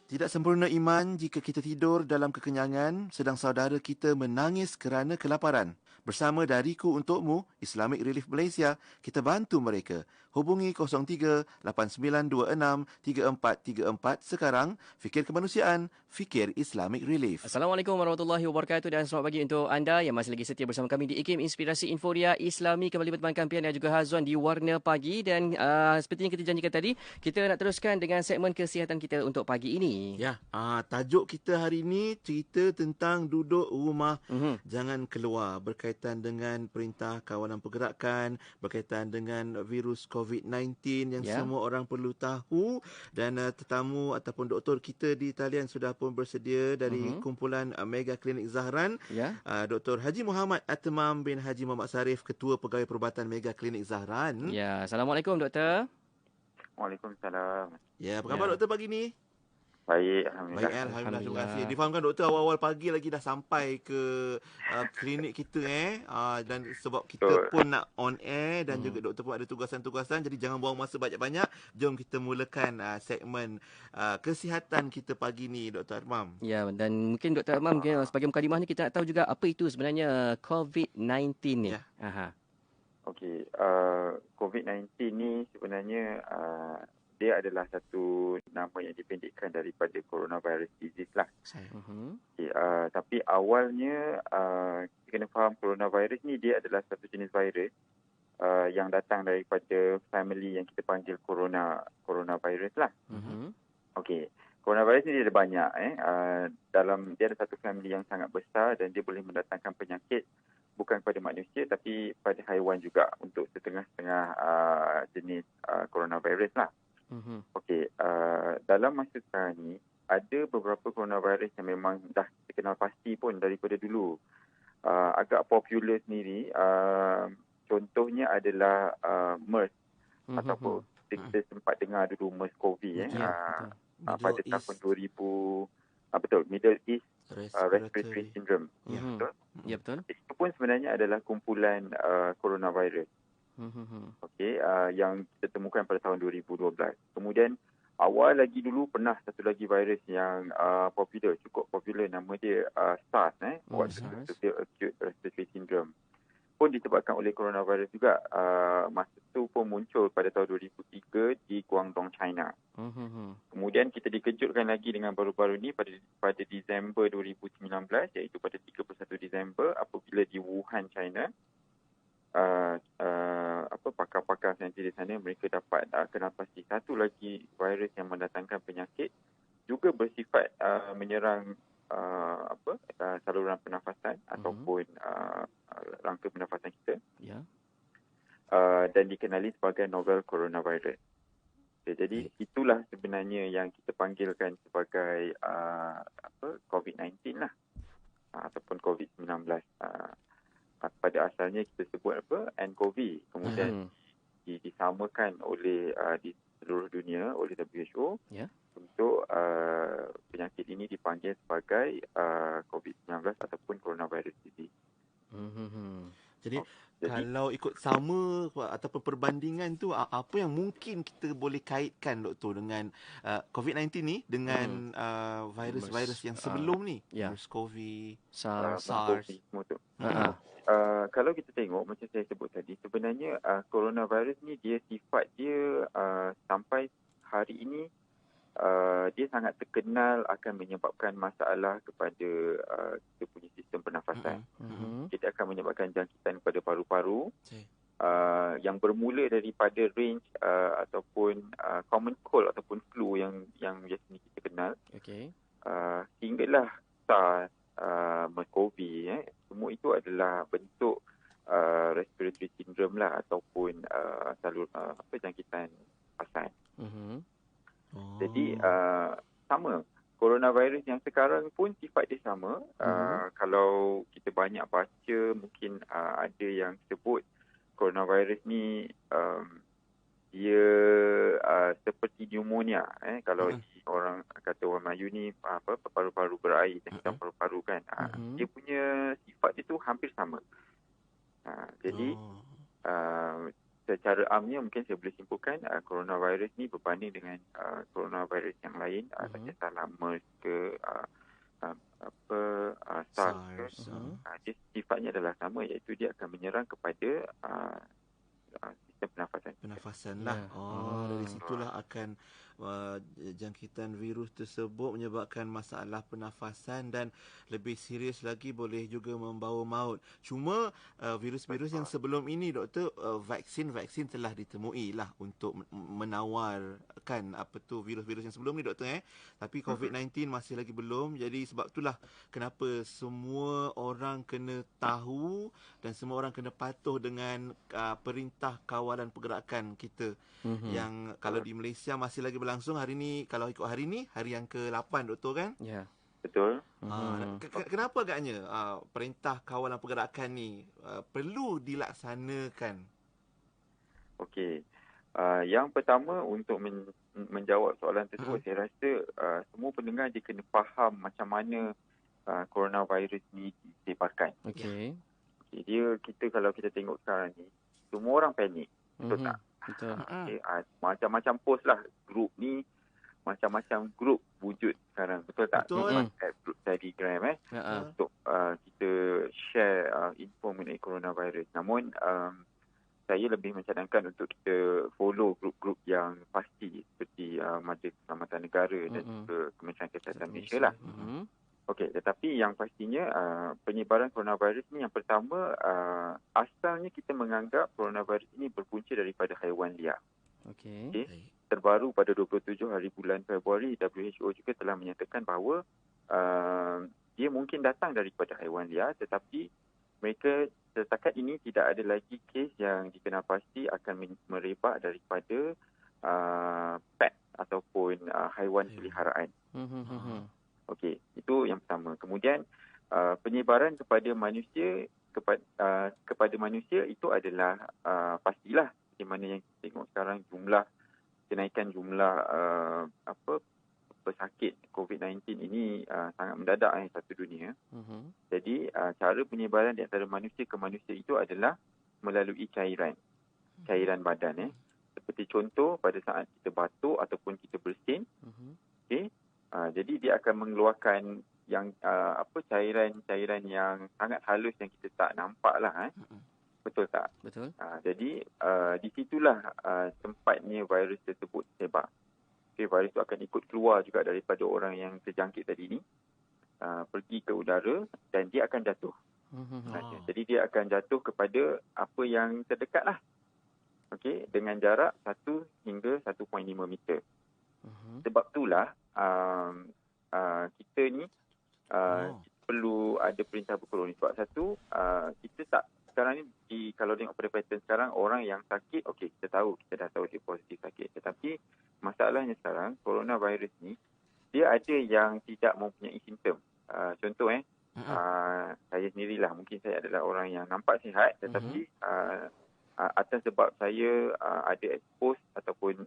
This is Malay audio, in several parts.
Tidak sempurna iman jika kita tidur dalam kekenyangan sedang saudara kita menangis kerana kelaparan. Bersama Dariku Untukmu, Islamic Relief Malaysia, kita bantu mereka. Hubungi 03-8926-3434 sekarang. Fikir kemanusiaan, fikir Islamic Relief. Assalamualaikum warahmatullahi wabarakatuh dan selamat pagi untuk anda yang masih lagi setia bersama kami di IKIM Inspirasi Inforia Islami, kembali bertemankan Pian dan juga Hazwan di Warna Pagi. Dan seperti yang kita janjikan tadi, kita nak teruskan dengan segmen kesihatan kita untuk pagi ini. Ya, tajuk kita hari ini cerita tentang duduk rumah, jangan keluar, berkaitan dengan Perintah Kawalan Pergerakan, berkaitan dengan virus COVID-19 yang semua orang perlu tahu. Dan tetamu ataupun doktor kita di talian sudah pun bersedia dari kumpulan Mega Klinik Zahran. Dr. Haji Muhammad Atmam bin Haji Muhammad Sarif, Ketua Pegawai Perubatan Mega Klinik Zahran. Ya, Assalamualaikum doktor. Waalaikumsalam. Ya, apa khabar doktor pagi ni? Baik, Alhamdulillah. Baik, Alhamdulillah. Terima kasih. Difahamkan doktor awal-awal pagi lagi dah sampai ke klinik kita dan sebab kita pun nak on air dan juga doktor pun ada tugasan-tugasan, jadi jangan buang masa banyak-banyak. Jom kita mulakan segmen kesihatan kita pagi ni, Dr. Atmam. Ya, dan mungkin Dr. Atmam sebagai mukadimah ni kita nak tahu juga apa itu sebenarnya COVID-19 ni. Ya. Okey, COVID-19 ni sebenarnya dia adalah satu nama yang dipendekkan daripada coronavirus disease lah. Okay, tapi awalnya kita kena faham coronavirus ni dia adalah satu jenis virus yang datang daripada family yang kita panggil coronavirus lah. Okey, coronavirus ni dia ada banyak. Dia ada satu family yang sangat besar dan dia boleh mendatangkan penyakit bukan pada manusia tapi pada haiwan juga untuk setengah-setengah jenis coronavirus lah. Okey, dalam masa sekarang ni ada beberapa coronavirus yang memang dah dikenal pasti pun daripada dulu. Agak popular sendiri, contohnya adalah MERS ataupun kita sempat dengar dulu MERS-CoV pada tahun 2000. Betul, Middle East Respiratory Syndrome. Betul? Ya, betul. Itu pun sebenarnya adalah kumpulan coronavirus. Okey, yang kita temukan pada tahun 2012. Kemudian awal lagi dulu pernah satu lagi virus yang cukup popular, nama dia SARS, Severe Acute Respiratory Syndrome. Pun disebabkan oleh coronavirus juga. Masa tu pun muncul pada tahun 2003 di Guangdong, China. Kemudian kita dikejutkan lagi dengan baru-baru ni pada Disember 2019, iaitu pada 31 Disember apabila di Wuhan, China, pakar-pakar saintis di sana mereka dapat kenal pasti satu lagi virus yang mendatangkan penyakit juga bersifat menyerang saluran pernafasan ataupun rangka pernafasan kita. Dan dikenali sebagai novel coronavirus. Jadi itulah sebenarnya yang kita panggilkan sebagai COVID-19 lah, ataupun COVID-19. Pada asalnya kita sebut nCoV, kemudian disamakan oleh di seluruh dunia oleh WHO untuk penyakit ini dipanggil sebagai COVID-19 ataupun coronavirus disease. Jadi kalau ikut sama ataupun perbandingan tu, apa yang mungkin kita boleh kaitkan doktor dengan COVID-19 ni dengan virus-virus yang sebelum ni, MERS-CoV, SARS. Kalau kita tengok macam saya sebut tadi, sebenarnya coronavirus ni dia sifat dia sampai hari ini dia sangat terkenal akan menyebabkan masalah kepada kita punya sistem pernafasan. Dia akan menyebabkan jangkitan pada paru-paru yang bermula daripada range ataupun common cold ataupun flu yang biasanya kita kenal. Hinggalah SARS, MERS-CoV, semua itu adalah bentuk respiratory syndrome lah ataupun jangkitan pasan. Jadi sama, coronavirus yang sekarang pun sifat dia sama. Kalau kita banyak baca, mungkin ada yang sebut coronavirus ni dia seperti pneumonia. Kalau orang kata orang Melayu ni paru-paru berair, jangkitan paru-paru kan. Dia punya sifat dia tu hampir sama. Jadi secara amnya mungkin saya boleh simpulkan coronavirus ni berbanding dengan coronavirus yang lain, tak kisahlah MERS ke SARS ke, dia sifatnya adalah sama, iaitu dia akan menyerang kepada sistem pernafasan lah. Dari situlah akan jangkitan virus tersebut menyebabkan masalah pernafasan dan lebih serius lagi boleh juga membawa maut. Cuma virus-virus yang sebelum ini, doktor, vaksin telah ditemui lah untuk menawarkan virus-virus yang sebelum ni, doktor. Tapi COVID-19 masih lagi belum. Jadi sebab itulah kenapa semua orang kena tahu dan semua orang kena patuh dengan perintah kawalan pergerakan kita yang kalau di Malaysia masih lagi berlangsung hari ni. Kalau ikut hari ni, hari yang ke-8, doktor, kan? Ya. Betul. Kenapa agaknya perintah kawalan pergerakan ni perlu dilaksanakan? Okey. Yang pertama, untuk menjawab soalan tersebut, saya rasa semua pendengar dia kena faham macam mana coronavirus ni disebarkan. Okey. Kita kalau kita tengok sekarang ni, semua orang panik. Betul tak? Betul. Macam-macam post lah. Grup ni, macam-macam grup wujud sekarang. Betul tak? Betul. Grup Telegram untuk kita share info mengenai coronavirus. Namun, saya lebih mencadangkan untuk kita follow grup-grup yang pasti seperti Majlis Keselamatan Negara dan juga Kementerian Kesihatan Malaysia lah. Okey, tetapi yang pastinya penyebaran coronavirus ni, yang pertama, asalnya kita menganggap coronavirus ini berpunca daripada haiwan liar. Okey. Terbaru pada 27 hari bulan Februari, WHO juga telah menyatakan bahawa dia mungkin datang daripada haiwan liar, tetapi mereka setakat ini tidak ada lagi kes yang dikenal pasti akan merebak daripada pet ataupun haiwan peliharaan. Okey, itu yang pertama. Kemudian penyebaran kepada manusia kepada manusia itu adalah pastilah, di mana yang kita tengok sekarang kenaikan jumlah pesakit COVID-19 ini sangat mendadak satu dunia. Jadi cara penyebaran di antara manusia ke manusia itu adalah melalui cairan badan. Seperti contoh, pada saat kita batuk ataupun kita bersin, okey. Jadi dia akan mengeluarkan yang cairan yang sangat halus yang kita tak nampak lah. Betul tak? Betul. Jadi di situlah tempatnya virus tersebut sebar. Okay, virus itu akan ikut keluar juga daripada orang yang terjangkit tadi ni, pergi ke udara dan dia akan jatuh. Jadi dia akan jatuh kepada apa yang terdekat lah. Okay, dengan jarak 1 hingga 1.5 meter. Sebab itulah kita ni perlu ada perintah berkurung ni. Sebab satu, kita tak sekarang ni kalau tengok pada pattern sekarang, orang yang sakit, okey, kita dah tahu dia positif sakit. Tetapi masalahnya sekarang, coronavirus ni, dia ada yang tidak mempunyai simptom. Contoh saya sendirilah, mungkin saya adalah orang yang nampak sihat, tetapi atas sebab saya ada expose ataupun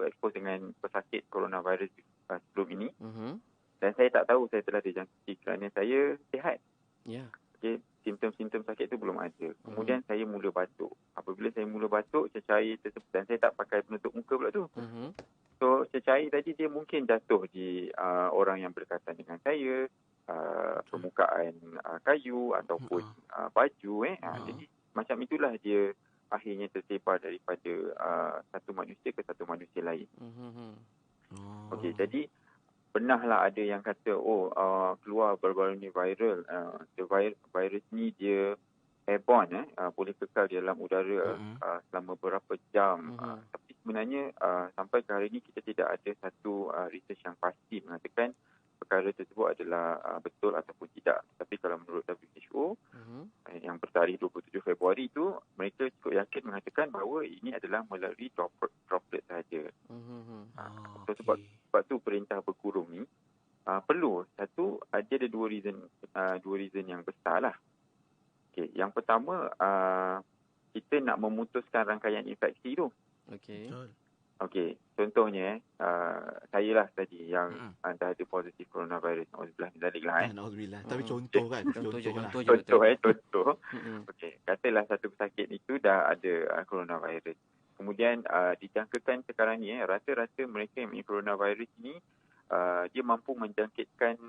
expose dengan pesakit coronavirus sebelum ini, dan saya tak tahu saya telah dijangkiti kerana saya sihat. Okay, simptom-simptom sakit itu belum ada. Kemudian saya mula batuk. Apabila saya mula batuk, cecair tersebut, dan saya tak pakai penutup muka pula tu. So cecair tadi dia mungkin jatuh di orang yang berdekatan dengan saya, permukaan kayu ataupun baju. Jadi macam itulah dia akhirnya tersebar daripada satu manusia ke satu manusia lain. Okey, jadi pernahlah ada yang kata, keluar baru-baru ni viral, virus ni dia airborne, boleh kekal di dalam udara selama beberapa jam. Tapi sebenarnya sampai ke hari ini kita tidak ada satu research yang pasti mengatakan perkara tersebut adalah betul ataupun tidak. Tapi kalau menurut WHO yang bertarikh 27 Februari itu, mereka cukup yakin mengatakan bahawa ini adalah melalui droplet sahaja. So sebab tu perintah berkurung ni perlu. Satu, dia ada dua reason yang besar lah. Okay, yang pertama, kita nak memutuskan rangkaian infeksi tu. Okey. Okey, contohnya saya lah tadi yang dah ada positif coronavirus. Nauzubillah min zalik lah. Nauzubillah. Tapi contoh kan, Contoh je, lah. Contoh. Okey, katalah satu pesakit itu dah ada coronavirus. Kemudian dijangkakan sekarang ni rata-rata mereka yang mempunyai coronavirus ni dia mampu menjangkitkan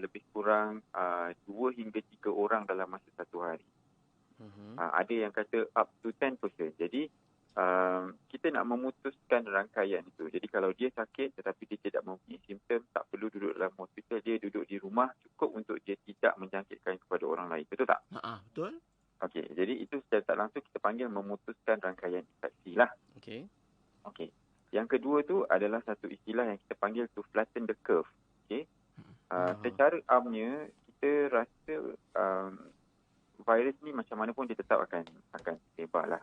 lebih kurang 2 hingga 3 orang dalam masa satu hari. Ada yang kata up to 10%. Jadi kita nak memutuskan rangkaian itu. Jadi kalau dia sakit tetapi dia tidak mempunyai simptom, tak perlu duduk dalam hospital, dia duduk di rumah, cukup untuk dia tidak menjangkitkan kepada orang lain. Betul tak? Betul. Okey, jadi itu secara tak langsung kita panggil memutuskan rangkaian infeksi lah. Okey. Yang kedua tu adalah satu istilah yang kita panggil to flatten the curve. Okey. Secara amnya kita rasa virus ni macam mana pun dia tetap akan sebar lah.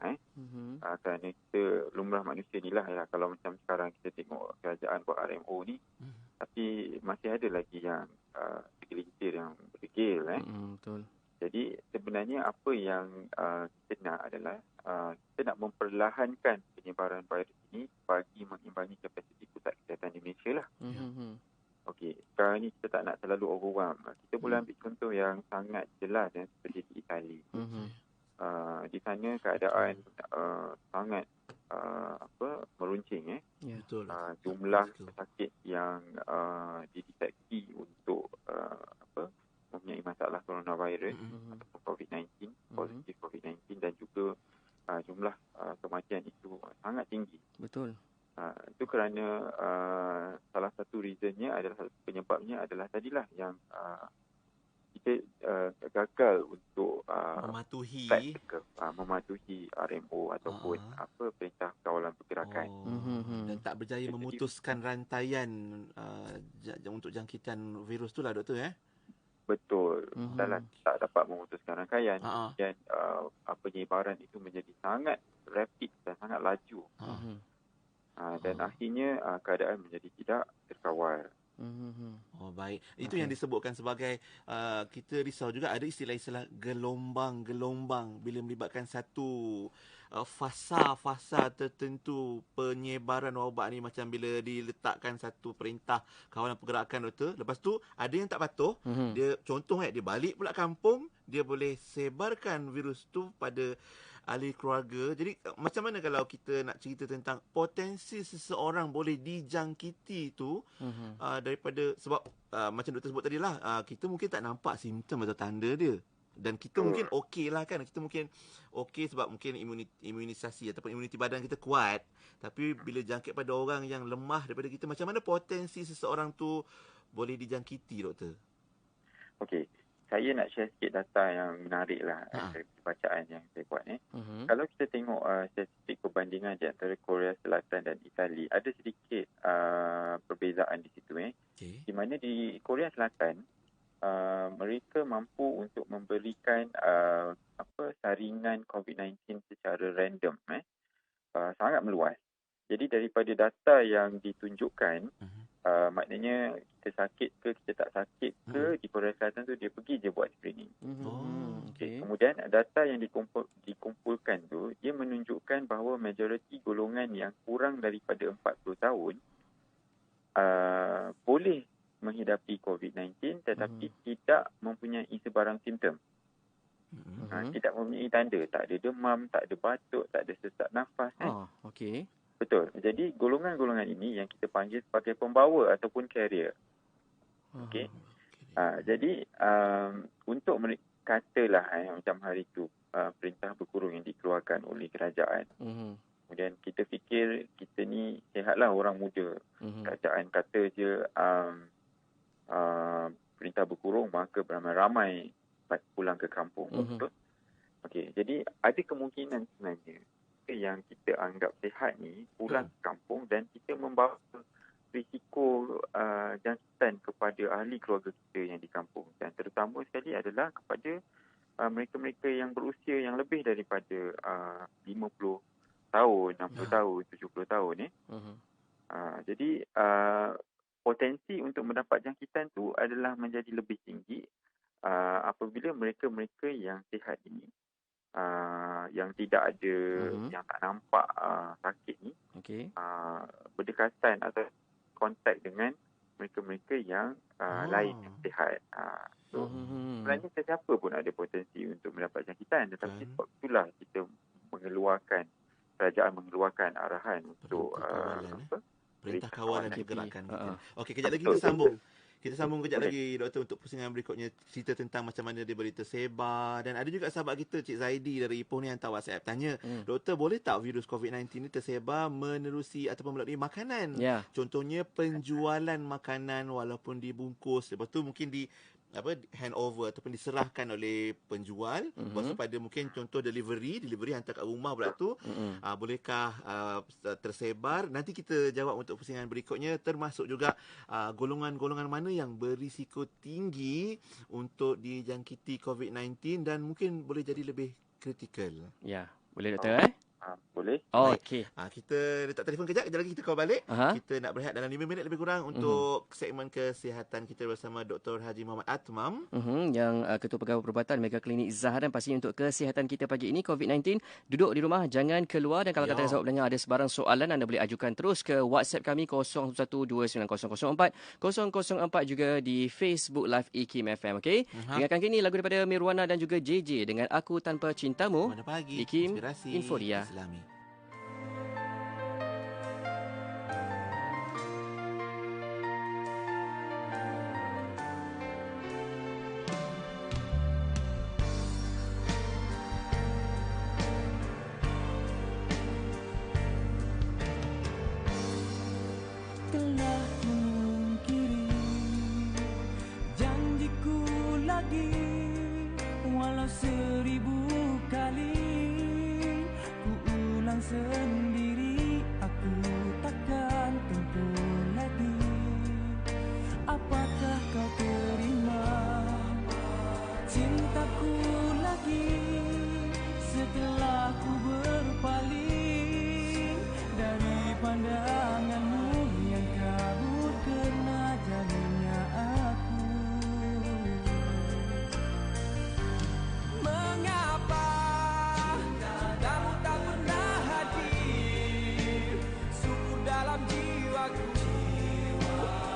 Kerana kita lumrah manusia ni lah. Kalau macam sekarang kita tengok kerajaan buat RMO ni, tapi masih ada lagi yang segelintir yang berdegil. Betul. Jadi sebenarnya apa yang kita nak adalah kita nak memperlahankan penyebaran virus ini bagi mengimbangi kapasiti pusat kesihatan di Malaysia lah. Okey, sekarang ni kita tak nak terlalu overwhelm. Kita boleh ambil contoh yang sangat jelas seperti di Itali. Di sana keadaan sangat meruncing. Betul. Jumlah pesakit yang dideteksi untuk mempunyai masalah coronavirus ataupun COVID-19, positif COVID-19 dan juga jumlah kematian itu sangat tinggi. Betul. Itu kerana salah satu reasonnya adalah, penyebabnya adalah tadilah yang kita gagal untuk mematuhi RMO ataupun perintah kawalan pergerakan. Dan tak berjaya memutuskan rantaian untuk jangkitan virus tu lah, doktor. Betul. Dalam tak dapat memutuskan rangkaian dan penyebaran itu menjadi sangat rapid dan sangat laju. Dan akhirnya keadaan menjadi tidak terkawal. Baik. Itu yang disebutkan sebagai kita risau juga ada istilah-istilah gelombang-gelombang bila melibatkan satu fasa tertentu penyebaran wabak ni, macam bila diletakkan satu perintah kawalan pergerakan, doktor. Lepas tu ada yang tak patuh, dia contoh dia balik pula kampung, dia boleh sebarkan virus tu pada ahli keluarga. Jadi macam mana kalau kita nak cerita tentang potensi seseorang boleh dijangkiti tu daripada sebab macam doktor sebut tadi lah, kita mungkin tak nampak simptom atau tanda dia. Dan kita mungkin okey lah kan. Kita mungkin okey sebab mungkin imunisasi ataupun imuniti badan kita kuat. Tapi bila jangkit pada orang yang lemah daripada kita, macam mana potensi seseorang tu boleh dijangkiti, doktor? Okey. Saya nak share sikit data yang menarik lah dari bacaan yang saya buat. Kalau kita tengok statistik perbandingan di antara Korea Selatan dan Itali, ada sedikit perbezaan di situ. Di mana di Korea Selatan, mereka mampu untuk memberikan saringan COVID-19 secara random, sangat meluas. Jadi daripada data yang ditunjukkan, maknanya kita sakit ke kita tak sakit ke, di Korea Selatan tu dia pergi je buat screening. Kemudian data yang dikumpulkan tu, dia menunjukkan bahawa majoriti golongan yang kurang daripada 40 tahun boleh menghidapi COVID-19 tetapi tidak mempunyai sebarang simptom. Tidak mempunyai tanda, tak ada demam, tak ada batuk, tak ada sesak nafas. Betul. Jadi golongan-golongan ini yang kita panggil sebagai pembawa ataupun carrier. Jadi untuk katalah macam hari itu perintah berkurung yang dikeluarkan oleh kerajaan. Kemudian kita fikir kita ni sihatlah orang muda. Kerajaan kata je perintah berkurung, maka beramai-ramai pulang ke kampung. Betul? Okey, jadi ada kemungkinan sebenarnya yang kita anggap sihat ni pulang ke kampung dan kita membawa risiko jangkitan kepada ahli keluarga kita yang di kampung, dan terutama sekali adalah kepada mereka-mereka yang berusia yang lebih daripada 50 tahun, 60 tahun, 70 tahun. Jadi potensi untuk mendapat jangkitan tu adalah menjadi lebih tinggi apabila mereka-mereka yang sihat ini yang tidak ada, yang tak nampak sakit ni, berdekatan atau kontak dengan mereka-mereka yang lain yang sihat. So, sebenarnya sesiapa pun ada potensi untuk mendapat jangkitan, tetapi sebab itulah kita kerajaan mengeluarkan arahan untuk Perintah Kawalan Pergerakan. Okey, kejap lagi Betul, kita sambung. betul. Kita sambung kejap lagi, Doktor, untuk pusingan berikutnya. Cerita tentang macam mana dia boleh tersebar. Dan ada juga sahabat kita, Cik Zaidi dari Ipoh ni hantar WhatsApp. Tanya, Doktor, boleh tak virus COVID-19 ni tersebar menerusi ataupun melalui makanan? Contohnya, penjualan makanan walaupun dibungkus. Lepas tu mungkin handover ataupun diserahkan oleh penjual. Lepas tu pada mungkin contoh delivery hantar kat rumah pula tu. Bolehkah tersebar? Nanti kita jawab untuk pusingan berikutnya, termasuk juga golongan-golongan mana yang berisiko tinggi untuk dijangkiti COVID-19 dan mungkin boleh jadi lebih kritikal. Ya, boleh Doktor Boleh. Okey. Kita letak telefon kejap lagi kita call balik. Kita nak berehat dalam 5 minit lebih kurang untuk segmen kesihatan kita bersama Dr. Haji Muhammad Atmam. Yang Ketua Pegawai Perubatan Mega Klinik Zaharan. Pastinya untuk kesihatan kita pagi ini, COVID-19, duduk di rumah, jangan keluar. Dan kalau kata jawabnya ada sebarang soalan, anda boleh ajukan terus ke WhatsApp kami 012904 004, juga di Facebook Live IKIM FM. Okey. Dengarkan kini lagu daripada Mirwana dan juga JJ dengan Aku Tanpa Cintamu. Mana pagi, IKIM Inspirasi Inforia. Islami. Telah memungkiri janjiku lagi, walau 1000 kali ku ulang sendiri, aku takkan tempuh lagi. Apakah kau terima cintaku lagi setelah ku berpaling dari pandanganmu yang kabur kerana jauhnya aku? Mengapa cintamu tak pernah hadir, subur dalam jiwaku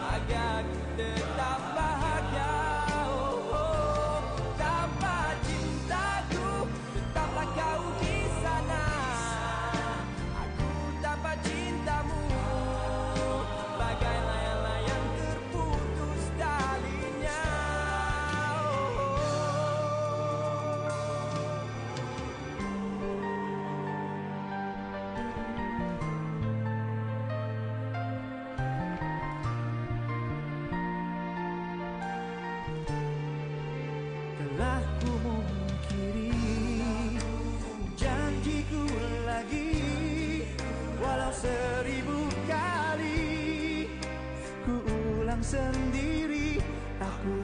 agar ku tetap bahagia? Tanpa cintaku, tetaplah kau di sana. Aku tanpa cintamu, bagai layang-layang terputus talinya. Telah ku mungkiri janjiku lagi, walau 1000 kali ku ulang sendiri, aku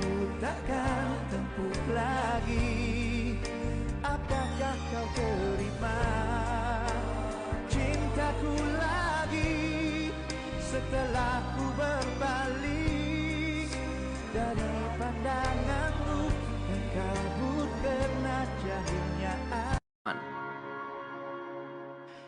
takkan tempuh lagi. Apakah kau terima cintaku lagi setelah ku berbalik dari pandanganmu yang kabur kerana jahilnya aku?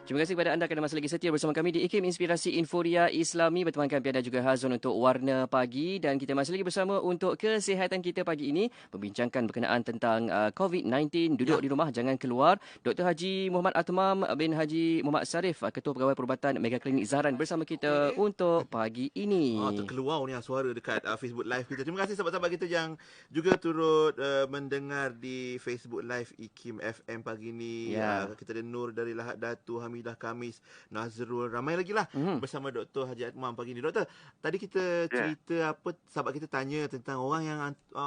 Terima kasih kepada anda kerana masih lagi setia bersama kami di IKIM Inspirasi Inforia Islami, bertemankan Pian dan juga Hazon untuk Warna Pagi. Dan kita masih lagi bersama untuk kesihatan kita pagi ini, membincangkan berkenaan tentang COVID-19, duduk di rumah, jangan keluar. Dr. Haji Muhammad Atmam bin Haji Muhammad Sarif, Ketua Pegawai Perubatan Mega Klinik Zaharan bersama kita untuk pagi ini. Terkeluar ni suara dekat Facebook Live kita. Terima kasih sahabat-sahabat kita yang juga turut mendengar di Facebook Live IKIM FM pagi ni. Kita ada Nur dari Lahad Datu, Hamidah Kamis, Nazrul, ramai lagi lah bersama Dr. Haji Atmam pagi ni. Doktor, tadi kita cerita sahabat kita tanya tentang orang yang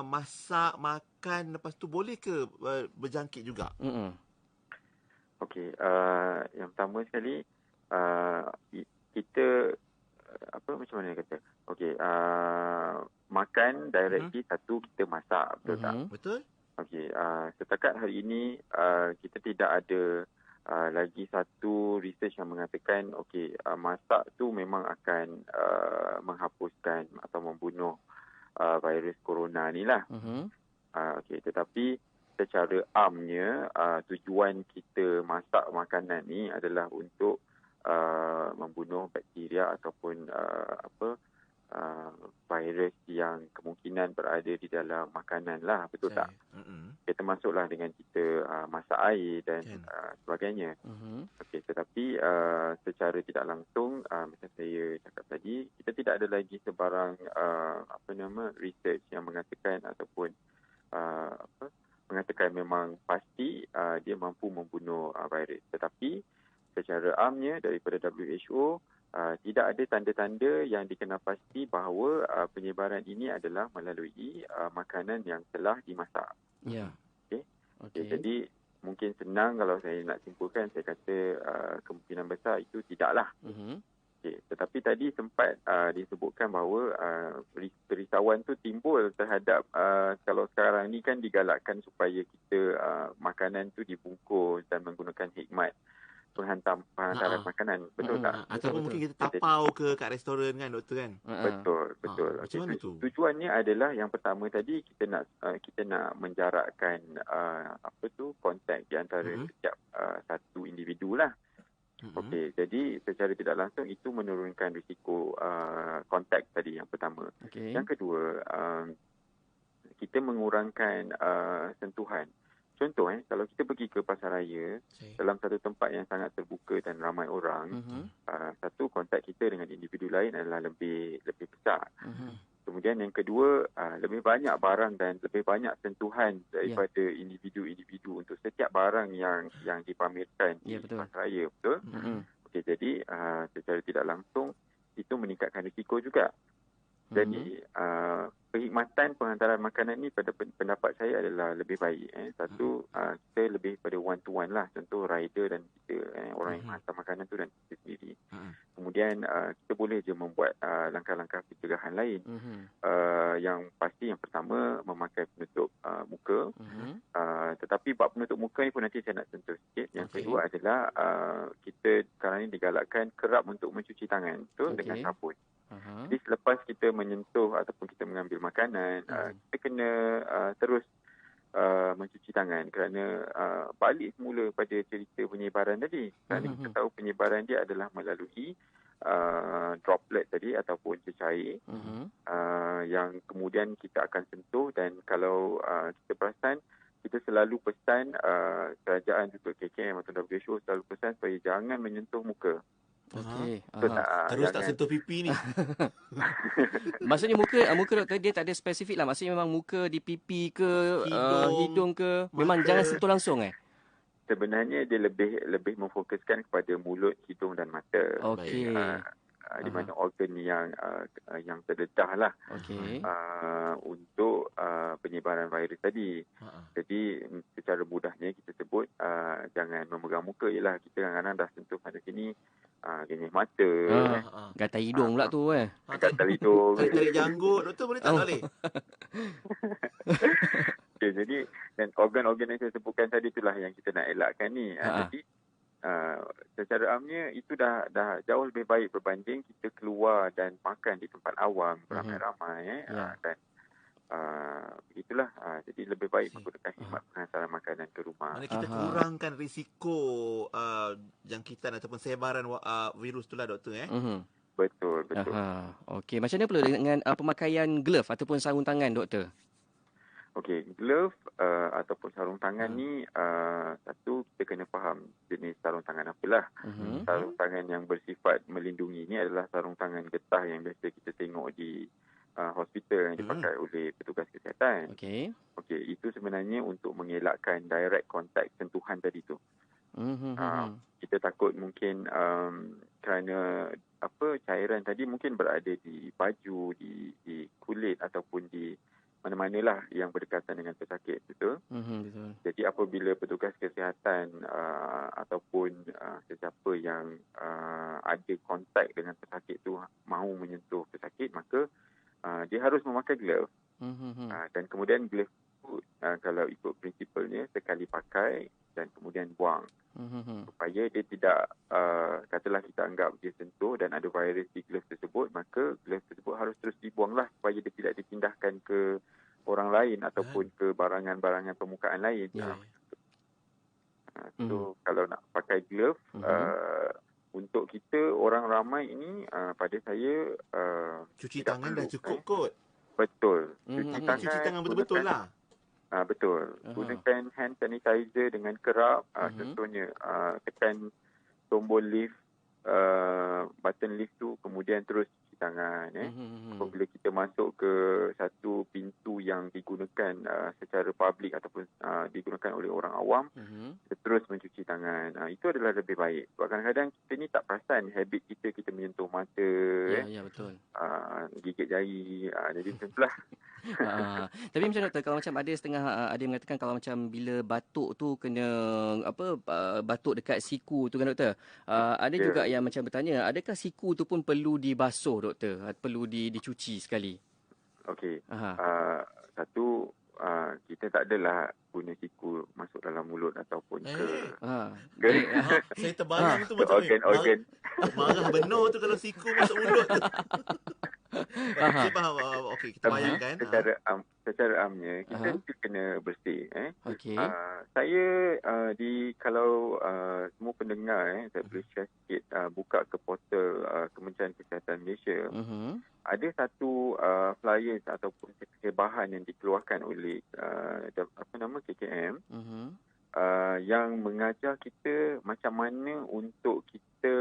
masak, makan, lepas tu boleh ke berjangkit juga? Okey, yang pertama sekali kita macam mana kata? Okey, makan directly satu kita masak, betul tak? Betul. Okey, setakat hari ini kita tidak ada lagi satu research yang mengatakan masak tu memang akan menghapuskan atau membunuh virus corona ni lah. Okey, tetapi secara amnya tujuan kita masak makanan ni adalah untuk membunuh bakteria ataupun virus yang kemungkinan berada di dalam makanan lah, betul tak? Kita masuklah dengan kita masak air dan sebagainya. Okey, tetapi secara tidak langsung macam saya cakap tadi, kita tidak ada lagi sebarang research yang mengatakan ataupun mengatakan memang pasti dia mampu membunuh virus. Tetapi secara amnya daripada WHO, tidak ada tanda-tanda yang dikenal pasti bahawa penyebaran ini adalah melalui makanan yang telah dimasak. Ya. Okay. Jadi mungkin senang kalau saya nak simpulkan, saya kata kemungkinan besar itu tidaklah. Okay. Tetapi tadi sempat disebutkan bahawa kerisauan tu timbul terhadap kalau sekarang ni kan digalakkan supaya kita makanan tu dibungkus dan menggunakan hikmat penghantaran makanan, betul tak? Ataupun mungkin kita tapau ke kat restoran kan, doktor kan? Betul. Macam mana tu? Tujuannya adalah yang pertama tadi kita nak menjarakkan kontak di antara setiap satu individu lah. Okey, jadi secara tidak langsung itu menurunkan risiko kontak tadi yang pertama. Yang kedua, kita mengurangkan sentuhan. Contoh, kalau kita pergi ke pasaraya dalam satu tempat yang sangat terbuka dan ramai orang, satu, kontak kita dengan individu lain adalah lebih besar. Kemudian yang kedua, lebih banyak barang dan lebih banyak sentuhan daripada individu-individu untuk setiap barang yang dipamerkan di pasaraya, betul? Okey, jadi secara tidak langsung itu meningkatkan risiko juga. Jadi perkhidmatan penghantaran makanan ni pada pendapat saya adalah lebih baik. Satu, kita lebih pada one to one lah. Contoh rider dan kita, orang yang hantar makanan tu dan kita sendiri. Kemudian kita boleh je membuat langkah-langkah pencegahan lain. Yang pasti yang pertama memakai penutup muka. Tetapi bab penutup muka ni pun nanti saya nak sentuh sikit. Yang kedua adalah kita sekarang ni digalakkan kerap untuk mencuci tangan tu dengan sabun. Jadi selepas kita menyentuh ataupun kita mengambil makanan, kita kena terus mencuci tangan kerana balik semula pada cerita penyebaran tadi. Kerana kita tahu penyebaran dia adalah melalui droplet tadi ataupun cecair yang kemudian kita akan sentuh, dan kalau kita perasan, kita selalu pesan kerajaan juga KKM atau WHO selalu pesan supaya jangan menyentuh muka. Terus tak sentuh pipi ni. Maksudnya muka doktor dia tak ada spesifik lah. Maksudnya memang muka di pipi ke hidung ke, memang jangan sentuh langsung Sebenarnya dia lebih memfokuskan kepada mulut, hidung dan mata. Di mana organ yang terdedah lah untuk penyebaran virus tadi. Jadi secara mudahnya kita sebut jangan memegang muka. Ialah kita kadang-kadang dah sentuh pada sini, genis mata, gatal hidung pula tu gatal hidung, tarik janggut, doktor boleh tak boleh? Okay, jadi dan organ-organ yang saya sebutkan tadi itulah yang kita nak elakkan ni. Jadi secara amnya itu dah jauh lebih baik berbanding kita keluar dan makan di tempat awam beramai-ramai dan begitulah. Jadi lebih baik menggunakan khidmat penghantaran makanan ke rumah. Mana kita kurangkan risiko jangkitan ataupun sebaran virus tu lah, doktor Betul. Okey, macam mana pula dengan pemakaian glove ataupun sarung tangan, doktor? Okey, glove ataupun sarung tangan ni satu, kita kena faham jenis sarung tangan apalah. Sarung tangan yang bersifat melindungi ni adalah sarung tangan getah yang biasa kita tengok di hospital yang dipakai oleh petugas kesihatan. Okey, itu sebenarnya untuk mengelakkan direct contact, sentuhan tadi tu. Kita takut mungkin kerana cairan tadi mungkin berada di baju, di kulit ataupun di mana-manalah yang berdekatan dengan pesakit, betul? Betul. Jadi apabila petugas kesihatan ataupun sesiapa yang ada kontak dengan pesakit tu mahu menyentuh pesakit, maka dia harus memakai glove. Dan kemudian glove tu kalau ikut prinsipalnya sekali pakai dan kemudian buang. Supaya dia tidak katalah kita anggap dia sentuh dan ada virus di glove tersebut, maka glove tersebut harus terus dibuanglah supaya dia tidak dipindahkan ke orang lain lain ataupun ke barangan-barangan permukaan lain. So kalau nak pakai glove, untuk kita orang ramai ini, pada saya cuci tangan dah cukup kot. Betul. Cuci tangan betul-betul lah. Betul. Gunakan hand sanitizer dengan kerap. Contohnya tekan tombol lift, button lift tu, kemudian terus cuci tangan. Apabila kita masuk ke satu pintu yang digunakan secara publik ataupun digunakan oleh orang awam, kita terus mencuci tangan. Itu adalah lebih baik. Sebab kadang-kadang kita ni tak perasan habit kita menyentuh mata, Ya, betul. Gigit jari. Jadi macam itulah. Tapi macam doktor, kalau macam ada setengah ada yang mengatakan kalau macam bila batuk tu kena batuk dekat siku tu kan doktor. Ada juga yang macam bertanya, adakah siku tu pun perlu dibasuh doktor? Perlu dicuci sekali? Okey. Satu, kita tak adalah guna siku masuk dalam mulut ataupun Saya terbayang tu macam organ. marah benar tu kalau siku masuk mulut tu. Saya faham. Okey, kita bayangkan. Secara amnya kita kena bersih. Okey. Saya kalau semua pendengar saya boleh share sikit, buka ke portal Kementerian Kesihatan Malaysia. Ada satu flyers ataupun bahan yang dikeluarkan oleh KKM yang mengajar kita macam mana untuk kita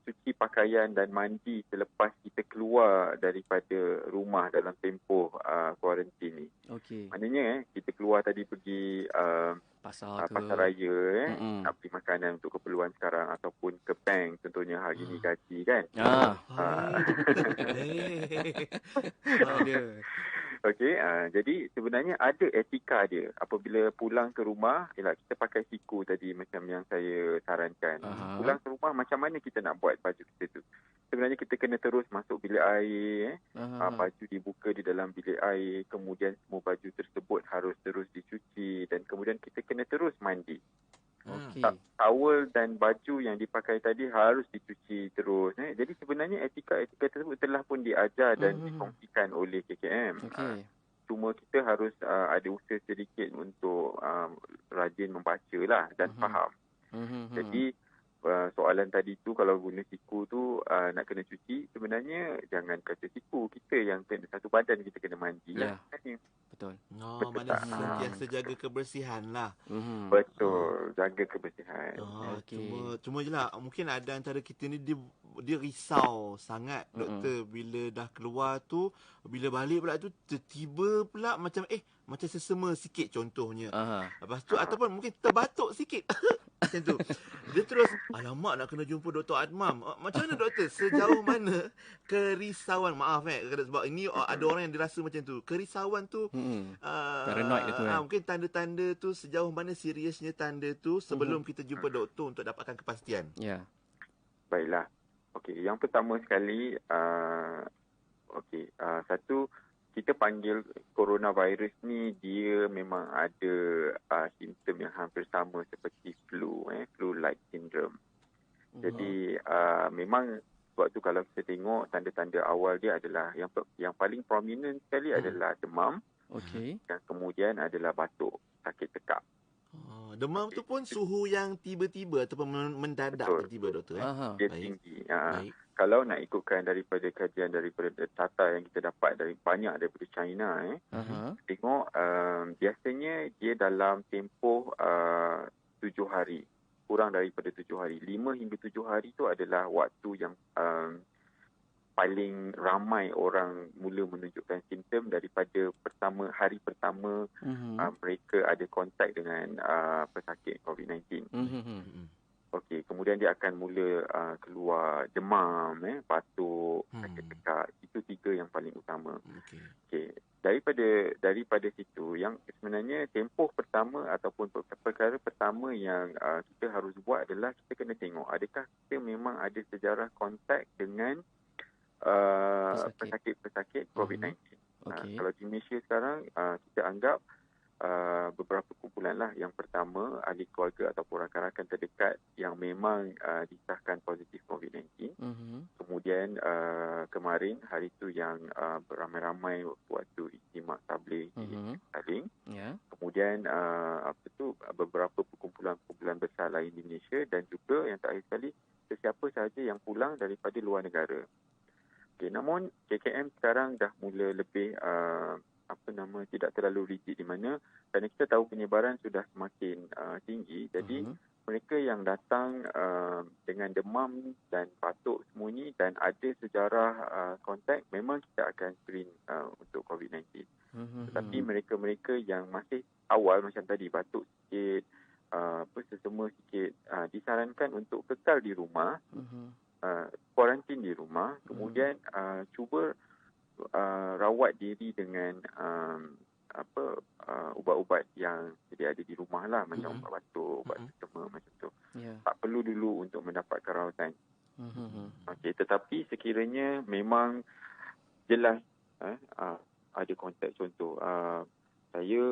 cuci pakaian dan mandi selepas kita keluar daripada rumah dalam tempoh kuarantin ni. Okey. Maknanya kita keluar tadi pergi pasar raya, nak beli makanan untuk keperluan sekarang ataupun ke bank, contohnya hari ni gaji kan. Okey, jadi sebenarnya ada etika dia. Apabila pulang ke rumah, kita pakai siku tadi macam yang saya sarankan. Pulang ke rumah, macam mana kita nak buat baju kita tu? Sebenarnya kita kena terus masuk bilik air, baju dibuka di dalam bilik air, kemudian semua baju tersebut harus terus dicuci dan kemudian kita kena terus mandi. Towel dan baju yang dipakai tadi harus dicuci terus. Jadi sebenarnya etika tersebut telah pun diajar dan dikongsikan oleh KKM. Cuma kita harus ada usaha sedikit untuk rajin membaca lah dan faham. Jadi soalan tadi tu, kalau guna siku tu nak kena cuci, sebenarnya jangan kata siku, kita yang satu badan kita kena mandi lah. Betul. Maknanya sentiasa jaga kebersihan lah. Betul, jaga kebersihan. Cuma je lah, mungkin ada antara kita ni dia risau sangat doktor bila dah keluar tu, bila balik pula tu tiba pula macam macam sesama sikit contohnya. Lepas tu ataupun mungkin terbatuk sikit. Macam tu. Dia terus, alamak nak kena jumpa Dr. Admam. Macam mana doktor? Sejauh mana kerisauan, maaf sebab ini ada orang yang dirasa macam tu. Kerisauan tu paranoid tu mungkin tanda-tanda tu sejauh mana seriusnya tanda tu sebelum kita jumpa doktor untuk dapatkan kepastian. Baiklah. Okey, yang pertama sekali satu, kita panggil coronavirus ni dia memang ada simptom yang hampir sama seperti flu-like syndrome. Jadi memang sebab tu kalau kita tengok tanda-tanda awal dia adalah yang paling prominent sekali adalah demam. Dan kemudian adalah batuk, sakit tekak. Demam tu pun suhu yang tiba-tiba ataupun mendadak tiba-tiba doktor. Dia tinggi. Kalau nak ikutkan daripada kajian daripada data yang kita dapat banyak daripada China, tengok biasanya dia dalam tempoh 7 hari, kurang daripada 7 hari. 5 hingga 7 hari tu adalah waktu yang paling ramai orang mula menunjukkan simptom daripada hari pertama mereka ada kontak dengan pesakit COVID-19. Okey, kemudian dia akan mula keluar demam, batuk, sakit tekak. Itu 3 yang paling utama. Okey, daripada situ yang sebenarnya tempoh pertama ataupun perkara pertama yang kita harus buat adalah kita kena tengok adakah kita memang ada sejarah kontak dengan pesakit-pesakit COVID-19. Kalau di Malaysia sekarang kita anggap beberapa kumpulan lah. Yang pertama, ahli keluarga ataupun rakan-rakan terdekat yang memang disahkan positif COVID-19. Kemudian kemarin hari tu yang beramai-ramai waktu istimak tabligh di Saling. Kemudian beberapa kumpulan besar lain di Malaysia, dan juga yang terakhir sekali sesiapa sahaja yang pulang daripada luar negara. Okay, namun KKM sekarang dah mula lebih tidak terlalu rigid, di mana kerana kita tahu penyebaran sudah semakin tinggi. Jadi mereka yang datang dengan demam dan batuk semua ni dan ada sejarah kontak, memang kita akan screen untuk COVID-19. Tetapi mereka-mereka yang masih awal macam tadi, batuk sikit, sesama sikit, disarankan untuk kekal di rumah, kuarantin di rumah, kemudian cuba rawat diri dengan ubat-ubat yang sedia ada di rumah lah, macam ubat batuk, ubat sesama macam tu. Tak perlu dulu untuk mendapatkan rawatan. Okey, tetapi sekiranya memang jelas ada kontak, contoh saya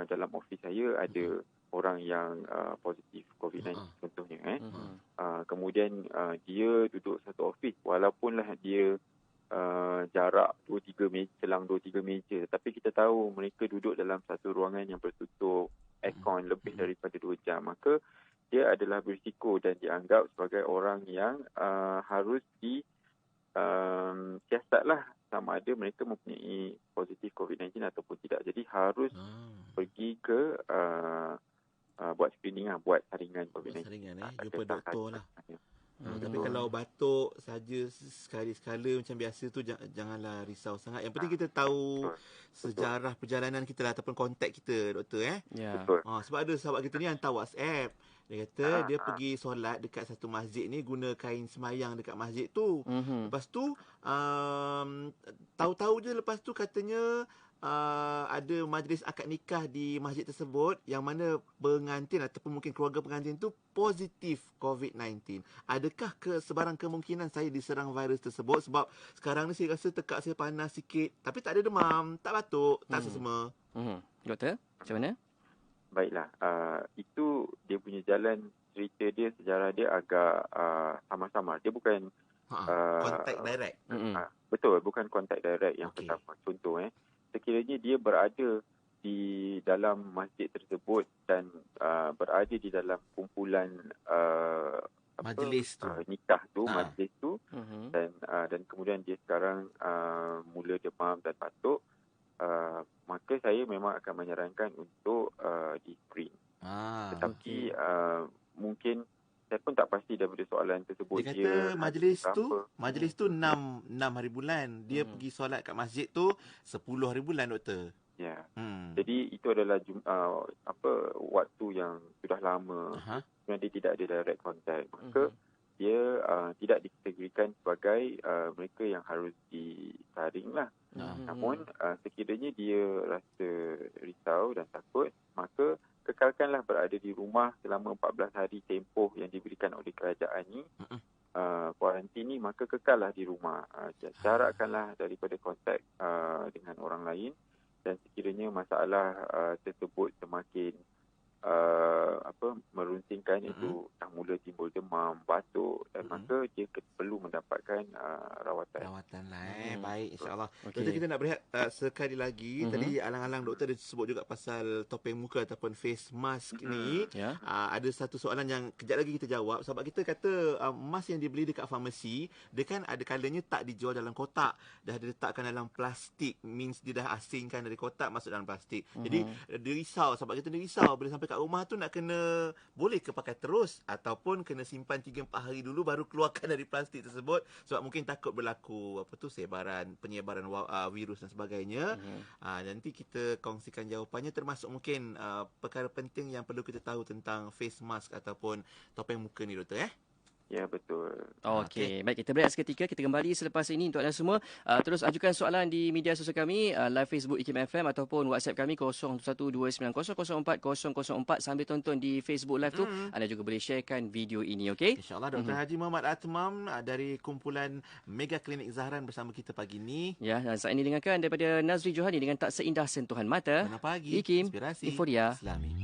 dalam ofis saya ada orang yang positif COVID-19 contohnya, kemudian dia duduk satu ofis, walaupunlah dia jarak 2-3 meja, selang 2-3 meja, tapi kita tahu mereka duduk dalam satu ruangan yang bertutup, aircon lebih daripada 2 jam, maka dia adalah berisiko dan dianggap sebagai orang yang harus siasatlah sama ada mereka mempunyai positif COVID-19 ataupun tidak. Jadi harus pergi ke buat screening lah, buat saringan COVID-19. Saringan jumpa doktor lah. Tapi kalau batuk saja sekali-sekala macam biasa tu, janganlah risau sangat. Yang penting kita tahu sejarah perjalanan kita lah, ataupun kontak kita, doktor. Betul. Sebab ada sahabat kita ni hantar WhatsApp. Dia kata dia pergi solat dekat satu masjid ni, guna kain semayang dekat masjid tu. Lepas tu tahu-tahu je lepas tu katanya ada majlis akad nikah di masjid tersebut, yang mana pengantin ataupun mungkin keluarga pengantin tu positif COVID-19. Adakah sebarang kemungkinan saya diserang virus tersebut? Sebab sekarang ni saya rasa tekak saya panas sikit, tapi tak ada demam, tak batuk, tak sesama. Doktor, macam mana? Baiklah, itu dia punya jalan cerita dia, sejarah dia agak sama-sama. Dia bukan kontak direct. Betul, bukan kontak direct yang pertama. Contoh, sekiranya dia berada di dalam masjid tersebut dan berada di dalam kumpulan majlis tu, nikah tu, majlis tu, dan kemudian dia sekarang mula demam dan batuk, maka saya memang akan menyarankan untuk di-screen. Tetapi mungkin saya pun tak pasti daripada soalan tersebut. Dia kata majlis tu 6 hari bulan. Dia pergi solat kat masjid tu 10 hari bulan, doktor. Ya. Jadi itu adalah waktu yang sudah lama. Sebenarnya dia tidak ada direct contact. Maka dia tidak dikategorikan sebagai mereka yang harus disaring lah. Namun sekiranya dia rasa risau dan takut, maka kekalkanlah berada di rumah selama 14 hari tempoh yang diberikan oleh kerajaan ni. Kuarantin ni, maka kekallah di rumah. Jarakkanlah daripada kontak dengan orang lain, dan sekiranya masalah tersebut semakin merunsingkan, itu dah mula timbul demam, batuk, dan maka dia perlu mendapatkan rawatan lah. Baik, insyaAllah. Doktor, kita nak berehat sekali lagi. Tadi alang-alang doktor dia sebut juga pasal topeng muka ataupun face mask ni. Ada satu soalan yang kejap lagi kita jawab. Sebab kita kata mask yang dibeli dekat farmasi, dia kan ada kalanya tak dijual dalam kotak, dah diletakkan dalam plastik, means dia dah asingkan dari kotak masuk dalam plastik. Jadi dia risau, sebab kita dia risau bila sampai kat rumah tu nak kena, boleh ke pakai terus ataupun kena simpan 3-4 hari dulu baru keluarkan dari plastik tersebut, sebab mungkin takut berlaku penyebaran virus dan sebagainya. Nanti kita kongsikan jawapannya, termasuk mungkin perkara penting yang perlu kita tahu tentang face mask ataupun topeng muka ni, doktor. Ya, betul. Okey, baik, kita berehat seketika. Kita kembali selepas ini untuk anda semua. Terus ajukan soalan di media sosial kami, live Facebook IKIM FM ataupun WhatsApp kami 0112900404 sambil tonton di Facebook Live tu. Anda juga boleh sharekan video ini, okey? InsyaAllah Dr. Haji Muhammad Atmam dari kumpulan Mega Klinik Zahran bersama kita pagi ini. Ya, dan saat ini dengarkan daripada Nazri Johani dengan Tak Seindah Sentuhan Mata. Mana pagi, IKIM, inspirasi Inforia Islami.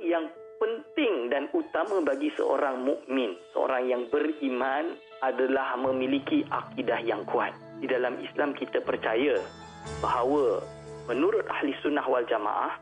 Yang penting dan utama bagi seorang mukmin, seorang yang beriman adalah memiliki akidah yang kuat. Di dalam Islam kita percaya bahawa menurut ahli sunnah wal jamaah,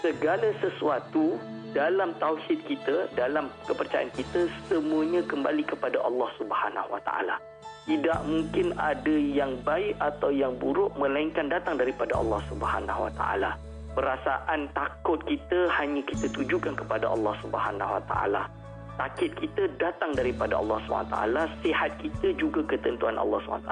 segala sesuatu dalam tauhid kita, dalam kepercayaan kita, semuanya kembali kepada Allah Subhanahu Wa Taala. Tidak mungkin ada yang baik atau yang buruk melainkan datang daripada Allah Subhanahu Wa Taala. Perasaan takut kita hanya kita tujukan kepada Allah Subhanahu Wa Taala. Sakit kita datang daripada Allah SWT. Sihat kita juga ketentuan Allah SWT.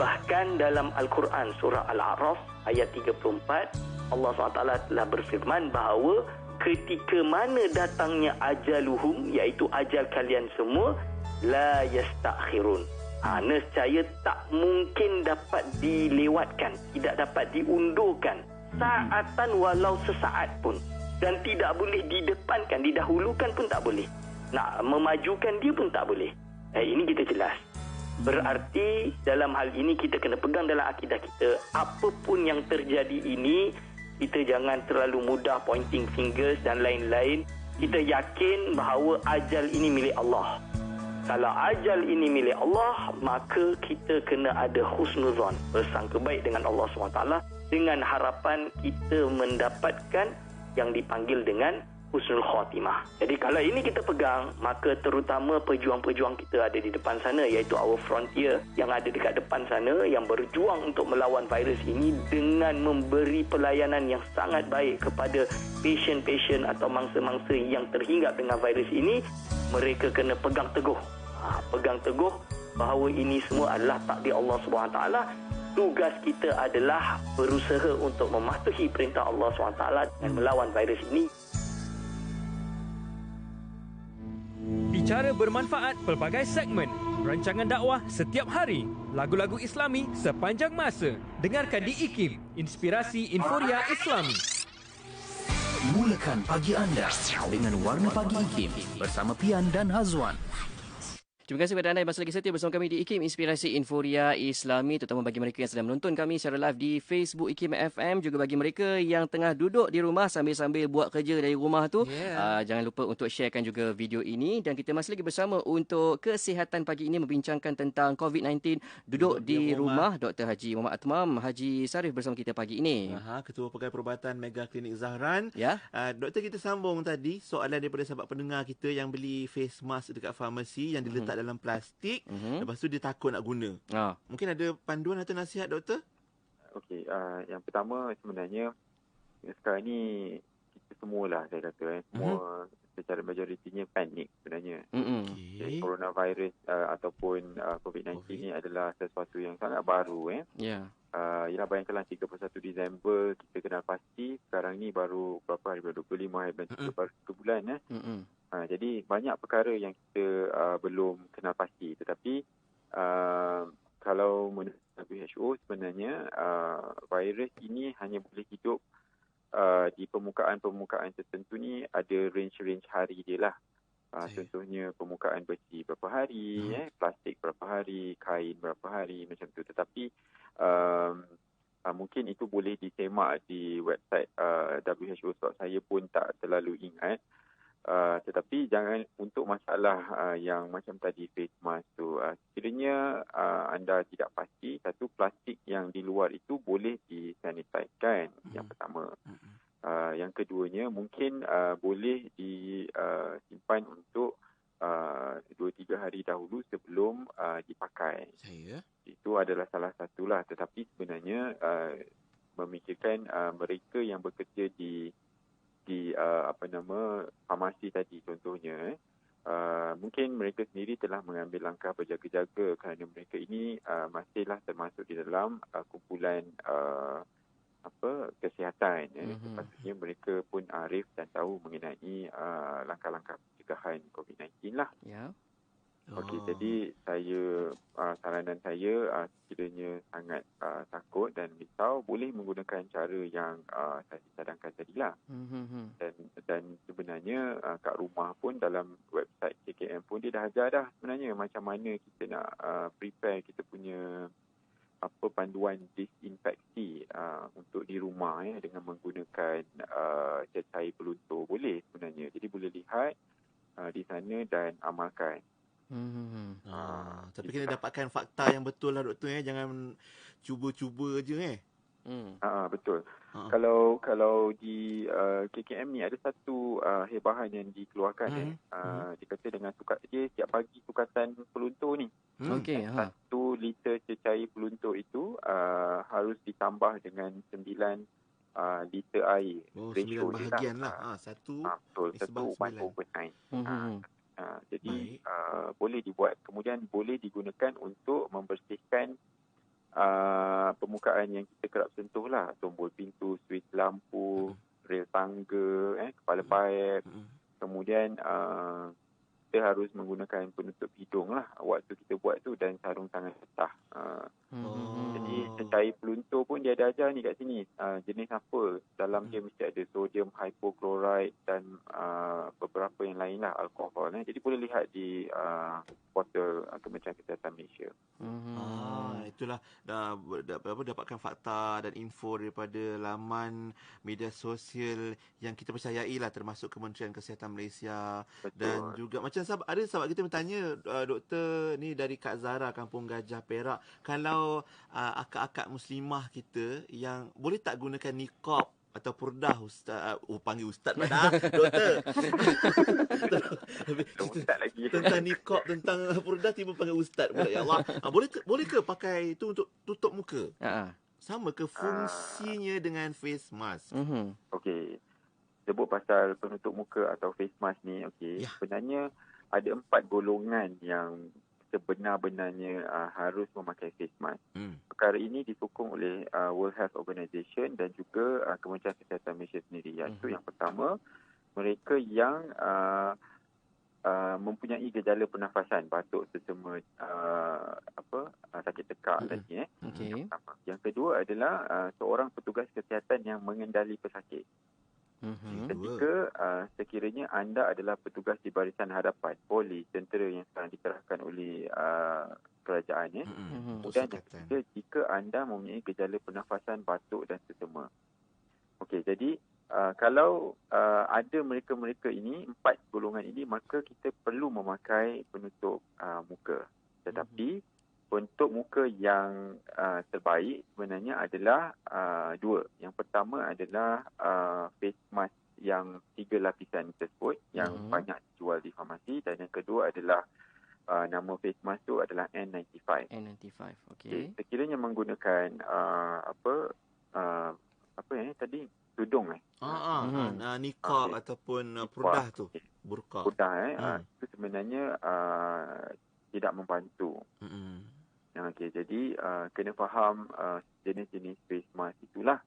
Bahkan dalam Al-Quran surah Al-A'raf ayat 34, Allah SWT telah berfirman bahawa ketika mana datangnya ajaluhum, iaitu ajal kalian semua, la yastakhirun. Nescaya tak mungkin dapat dilewatkan, tidak dapat diundurkan saatan walau sesaat pun. Dan tidak boleh didepankan, didahulukan pun tak boleh. nak memajukan dia pun tak boleh. Ini kita jelas. Berarti dalam hal ini kita kena pegang dalam akidah kita, apapun yang terjadi ini, kita jangan terlalu mudah pointing fingers dan lain-lain. Kita yakin bahawa ajal ini milik Allah. Kalau ajal ini milik Allah, maka kita kena ada husnuzon, bersangka baik dengan Allah SWT, dengan harapan kita mendapatkan yang dipanggil dengan husnul khatimah. Jadi kalau ini kita pegang, maka terutama pejuang-pejuang kita ada di depan sana, iaitu our frontier yang ada dekat depan sana, yang berjuang untuk melawan virus ini dengan memberi pelayanan yang sangat baik kepada pasien-pasien atau mangsa-mangsa yang terhinggap dengan virus ini. Mereka kena pegang teguh. Pegang teguh bahawa ini semua adalah takdir Allah SWT. Tugas kita adalah berusaha untuk mematuhi perintah Allah SWT dan melawan virus ini. Bicara bermanfaat pelbagai segmen, rancangan dakwah setiap hari, lagu-lagu Islami sepanjang masa. Dengarkan di IKIM, Inspirasi Inforia Islami. Mulakan pagi anda dengan Warna Pagi IKIM bersama Pian dan Hazwan. Terima kasih kepada anda yang masih lagi setia bersama kami di IKIM Inspirasi Inforia Islami, terutama bagi mereka yang sedang menonton kami secara live di Facebook IKIM FM, juga bagi mereka yang tengah duduk di rumah sambil-sambil buat kerja dari rumah tu. Jangan lupa untuk sharekan juga video ini, dan kita masih lagi bersama untuk kesihatan pagi ini membincangkan tentang COVID-19. Duduk di rumah, Dr. Haji Muhammad Atmam Haji Sarif bersama kita pagi ini. Ketua Pegawai Perubatan Mega Klinik Zahran. Doktor, kita sambung tadi soalan daripada sahabat pendengar kita yang beli face mask dekat farmasi yang diletak dalam plastik, lepas tu dia takut nak guna. Mungkin ada panduan atau nasihat, doktor? Okey, yang pertama sebenarnya sekarang ni kita semualah, saya kata semua secara majoritinya panik sebenarnya. Okay. Coronavirus ataupun COVID-19 ni adalah sesuatu yang sangat baru. Ialah bayangkanlah 31 Disember kita kenal pasti, sekarang ni baru berapa hari, 25 hari, baru 3 bulan. Jadi banyak perkara yang kita belum kenal pasti. Tetapi kalau menurut WHO sebenarnya virus ini hanya boleh hidup di permukaan-permukaan tertentu ni, ada range-range hari dia lah. Contohnya permukaan besi berapa hari, plastik berapa hari, kain berapa hari, macam tu. Tetapi mungkin itu boleh disemak di website WHO, sebab saya pun tak terlalu ingat. Tetapi jangan untuk masalah yang macam tadi face mask tu, sekiranya anda tidak pasti, satu, plastik yang di luar itu boleh disanitizekan, yang pertama. Yang keduanya mungkin boleh disimpan untuk 2-3 hari dahulu sebelum dipakai. Itu adalah salah satulah. Tetapi sebenarnya memikirkan mereka yang bekerja di farmasi tadi contohnya, mungkin mereka sendiri telah mengambil langkah berjaga-jaga kerana mereka ini masihlah termasuk di dalam kumpulan kesihatan. Sepatutnya mereka pun arif dan tahu mengenai langkah-langkah pencegahan COVID-19 lah. Okey, jadi saranan saya, sekiranya sangat takut dan risau, boleh menggunakan cara yang saya cadangkan tadilah. Dan sebenarnya kat rumah pun, dalam website KKM pun dia dah ajar dah sebenarnya macam mana kita nak prepare kita punya panduan disinfeksi untuk di rumah dengan menggunakan cecair peluntur. Boleh sebenarnya. Jadi boleh lihat di sana dan amalkan. Tapi kena dapatkan fakta yang betul lah, doktor. Jangan cuba-cuba je. Betul. Kalau di KKM ni ada satu hebahan yang dikeluarkan. Dia kata dengan dia setiap pagi sukatan peluntur ni. 1 liter cecair peluntur itu harus ditambah dengan 9 liter air. 9 bahagian lah. Betul. 1/9. Jadi boleh dibuat, kemudian boleh digunakan untuk membersihkan permukaan yang kita kerap sentuh lah, tombol pintu, switch lampu, rel tangga, kepala paip. Kemudian kita harus menggunakan penutup hidung lah waktu kita buat tu, dan sarung tangan basah. Jadi cecair peluntur pun dia ada ajar ni kat sini. Jenis apa? Dalam dia mesti ada sodium hypochlorite dan beberapa yang lain lah, alkohol. Jadi boleh lihat di portal Kementerian Kesihatan Malaysia. Itulah dapatkan fakta dan info daripada laman media sosial yang kita percayai lah, termasuk Kementerian Kesihatan Malaysia. Betul. Dan juga macam ada sahabat kita bertanya, doktor ni dari Kak Zara, Kampung Gajah Perak, kalau akak-akak muslimah kita yang boleh tak gunakan niqab atau purdah, ustaz, panggil ustaz pada doktor. Ustaz lagi. Tentang niqab, tentang purdah, tiba panggil ustaz pula. Ya Allah. Boleh ke pakai itu untuk tutup muka? Sama ke fungsinya dengan face mask? Okey. Sebut pasal penutup muka atau face mask ni, sebenarnya ada 4 golongan yang sebenar-benarnya harus memakai face mask. Perkara ini disokong oleh World Health Organization dan juga Kementerian Kesihatan Malaysia sendiri. Iaitu yang pertama, mereka yang mempunyai gejala pernafasan, batuk, sesama, sakit tekak tadi. Yang pertama. Yang kedua adalah seorang petugas kesihatan yang mengendali pesakit. Ketiga, sekiranya anda adalah petugas di barisan hadapan, polis, tentera yang sekarang dikerahkan oleh kerajaan. Kemudian yang ketiga, jika anda mempunyai gejala pernafasan, batuk dan sesama. Okey, jadi kalau ada mereka-mereka ini, 4 golongan ini, maka kita perlu memakai penutup muka. Tetapi untuk muka yang terbaik sebenarnya adalah 2. Yang pertama adalah face mask yang 3 lapisan tersebut yang banyak dijual di farmasi, dan yang kedua adalah nama face mask tu adalah N95. Okey. Sekiranya menggunakan tadi tudung niqab ataupun purdah tu. Burqa. Purdah itu sebenarnya tidak membantu. Okey, jadi kena faham jenis-jenis face mask itulah.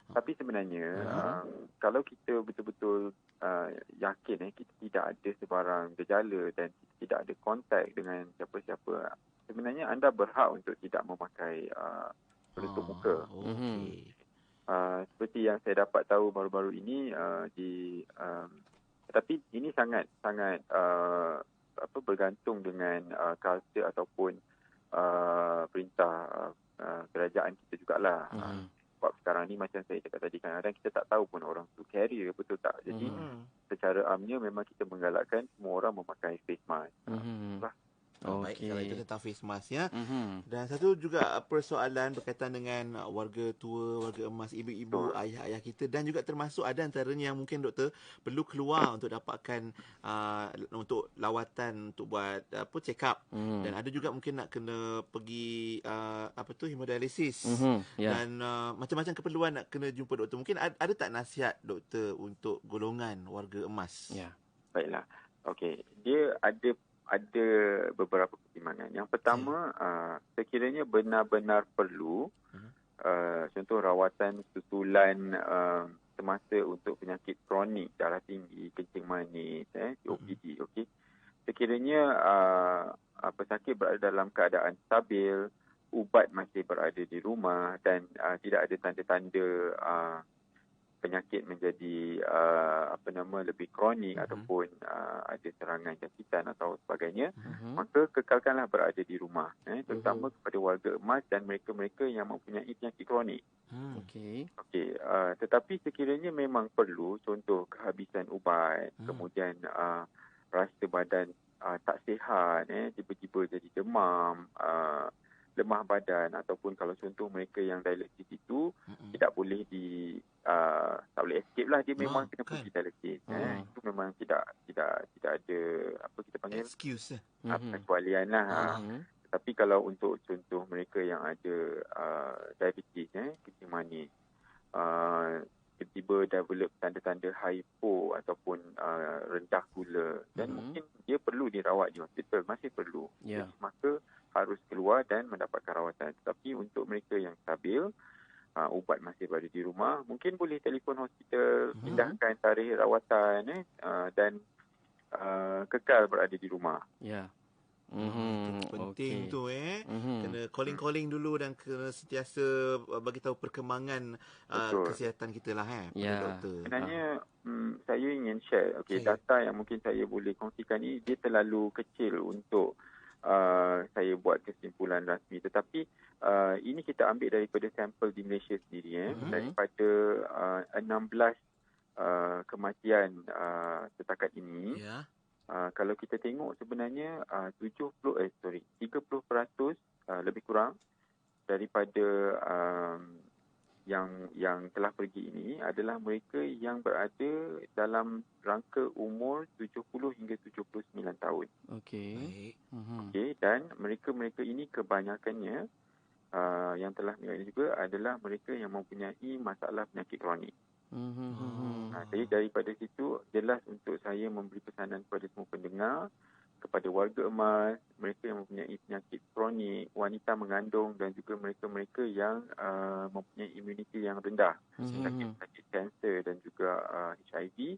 Tapi sebenarnya kalau kita betul-betul yakin kita tidak ada sebarang gejala dan tidak ada kontak dengan siapa-siapa, sebenarnya anda berhak untuk tidak memakai penutup muka. Seperti yang saya dapat tahu baru-baru ini tapi ini sangat bergantung dengan culture ataupun perintah kerajaan kita jugalah. Sebab sekarang ni macam saya cakap tadi, kadang-kadang kita tak tahu pun orang tu carrier, betul tak? Jadi secara amnya memang kita menggalakkan semua orang memakai face mask. Baik, kalau itu tentang face mask ya. Dan satu juga persoalan berkaitan dengan warga tua, warga emas, ibu-ibu, ayah-ayah kita, dan juga termasuk ada antaranya yang mungkin doktor perlu keluar untuk dapatkan untuk lawatan, untuk buat check up, dan ada juga mungkin nak kena pergi hemodialisis, dan macam-macam keperluan nak kena jumpa doktor. Mungkin ada tak nasihat doktor untuk golongan warga emas? Baiklah. Okey, dia ada beberapa pertimbangan. Yang pertama, sekiranya benar-benar perlu, contoh rawatan susulan semasa untuk penyakit kronik, darah tinggi, kencing manis, COPD, okey. Sekiranya pesakit berada dalam keadaan stabil, ubat masih berada di rumah dan tidak ada tanda-tanda penyakit menjadi lebih kronik ataupun ada serangan jangkitan atau sebagainya, maka kekalkanlah berada di rumah, terutama kepada warga emas dan mereka-mereka yang mempunyai penyakit kronik. Tetapi sekiranya memang perlu, contoh kehabisan ubat, kemudian rasa badan tak sihat, tiba-tiba jadi demam, lemah badan, ataupun kalau contoh mereka yang dialisis itu tidak boleh tak boleh escape lah, dia memang kena pergi dialisis. Itu memang tidak ada kita panggil excuse, kecualian lah. Tapi kalau untuk contoh mereka yang ada diabetes, kencing manis, tiba-tiba develop tanda-tanda hypo ataupun rendah gula, dan mungkin dia perlu dirawat di hospital, masih perlu. Jadi, maka harus keluar dan mendapatkan rawatan. Tetapi untuk mereka yang stabil, ubat masih berada di rumah, mungkin boleh telefon hospital, pindahkan tarikh rawatan dan kekal berada di rumah. Itu penting tu kena calling dulu dan kena sentiasa bagi tahu perkembangan kesihatan kita lah pada doktor. Sebenarnya saya ingin share data yang mungkin saya boleh kongsikan ni dia terlalu kecil untuk saya buat kesimpulan rasmi, tetapi ini kita ambil daripada sampel di Malaysia sendiri daripada 16 kematian setakat ini. Kalau kita tengok sebenarnya 30% lebih kurang daripada yang telah pergi ini adalah mereka yang berada dalam rangka umur 70 hingga 79 tahun. Okey. Dan mereka ini kebanyakannya yang telah meninggal juga adalah mereka yang mempunyai masalah penyakit kronik. Jadi daripada situ jelas untuk saya memberi pesanan kepada semua pendengar, kepada warga emas, mereka yang mempunyai penyakit kronik, wanita mengandung dan juga mereka-mereka yang mempunyai imuniti yang rendah, sakit kanser dan juga HIV,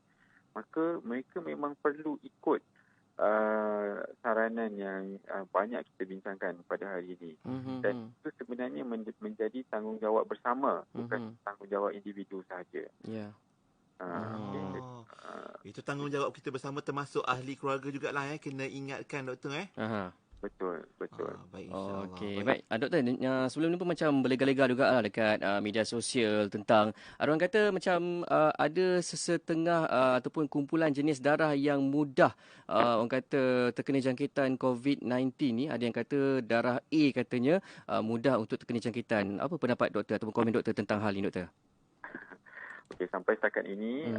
maka mereka memang perlu ikut saranan yang banyak kita bincangkan pada hari ini. Dan itu sebenarnya menjadi tanggungjawab bersama, bukan tanggungjawab individu sahaja. Itu tanggungjawab kita bersama, termasuk ahli keluarga jugalah kena ingatkan doktor Betul. Baik, insyaAllah. Okey, baik. Doktor, sebelum ni pun macam berlega-lega juga lah dekat media sosial tentang, orang kata macam ada sesetengah ataupun kumpulan jenis darah yang mudah orang kata terkena jangkitan COVID-19 ni. Ada yang kata darah A katanya mudah untuk terkena jangkitan. Apa pendapat doktor ataupun komen doktor tentang hal ini, doktor? Okey, sampai setakat ini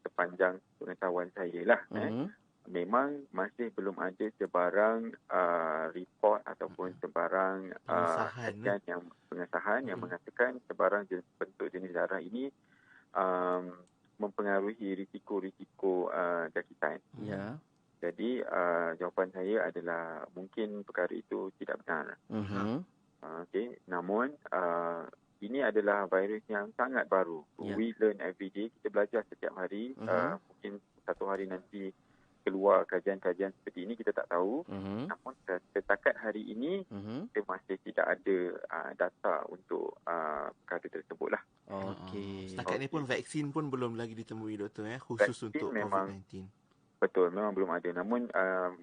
sepanjang pengetahuan saya lah memang masih belum ada sebarang report ataupun sebarang pengesahan yang mengatakan sebarang bentuk jenis darah ini mempengaruhi risiko-risiko jangkitan. Jadi jawapan saya adalah mungkin perkara itu tidak benar. Namun ini adalah virus yang sangat baru. We learn every day. Kita belajar setiap hari. Mungkin satu hari nanti keluar kajian-kajian seperti ini, kita tak tahu. Namun setakat hari ini kita masih tidak ada data untuk perkara tersebut lah. Setakat ni pun vaksin pun belum lagi ditemui doktor khusus vaksin untuk COVID-19. Betul, memang belum ada. Namun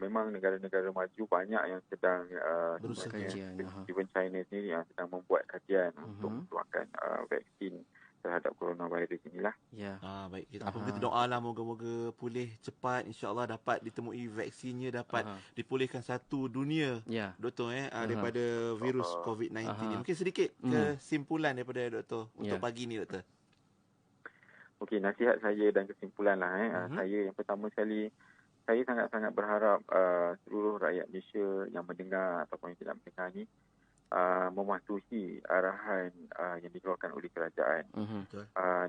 memang negara-negara maju banyak yang sedang berusaha kajian. Even China sendiri yang sedang membuat kajian untuk mengeluarkan vaksin terhadap coronavirus inilah. Baik. Apa kita doa lah moga-moga pulih cepat, insya-Allah dapat ditemui vaksinnya, dapat dipulihkan satu dunia doktor daripada virus COVID-19 ni. Mungkin sedikit kesimpulan daripada doktor untuk pagi ni doktor. Okey, nasihat saya dan kesimpulan lah saya yang pertama sekali, saya sangat-sangat berharap seluruh rakyat Malaysia yang mendengar ataupun yang tidak mendengar ni mematuhi arahan yang dikeluarkan oleh kerajaan.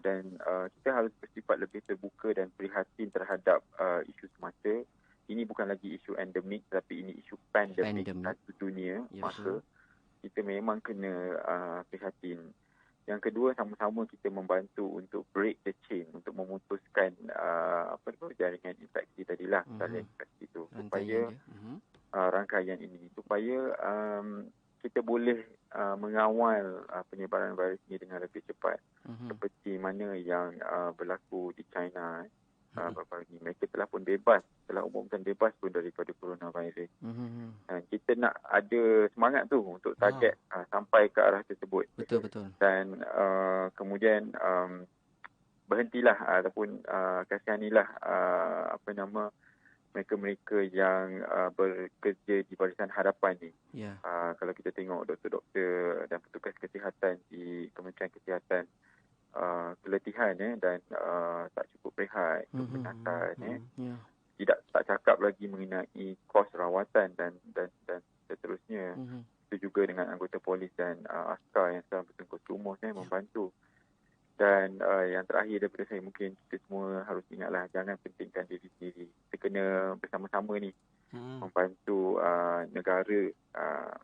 Dan kita harus bersifat lebih terbuka dan prihatin terhadap isu semasa. Ini bukan lagi isu endemik, tapi ini isu pandemik satu dunia. Maka kita memang kena prihatin. Yang kedua, sama-sama kita membantu untuk break the chain, untuk memutuskan jaringan infeksi tadilah, jaringan infeksi itu, supaya rangkaian ini, supaya kita boleh mengawal penyebaran virus ini dengan lebih cepat, seperti mana yang berlaku di China. Baru ini mereka telah umumkan bebas pun daripada coronavirus. Dan kita nak ada semangat tu untuk target sampai ke arah tersebut. Betul. Dan kemudian berhentilah ataupun kasihanilah mereka-mereka yang bekerja di barisan hadapan ni. Kalau kita tengok doktor-doktor dan petugas kesihatan di Kementerian Kesihatan, keletihan dan tak cukup rehat, kepenatan, tak cakap lagi mengenai kos rawatan dan seterusnya. Itu juga dengan anggota polis dan askar yang sedang bertengkus lumus membantu. Dan yang terakhir daripada saya, mungkin kita semua harus ingatlah, jangan pentingkan diri sendiri. Kita kena bersama-sama ni membantu negara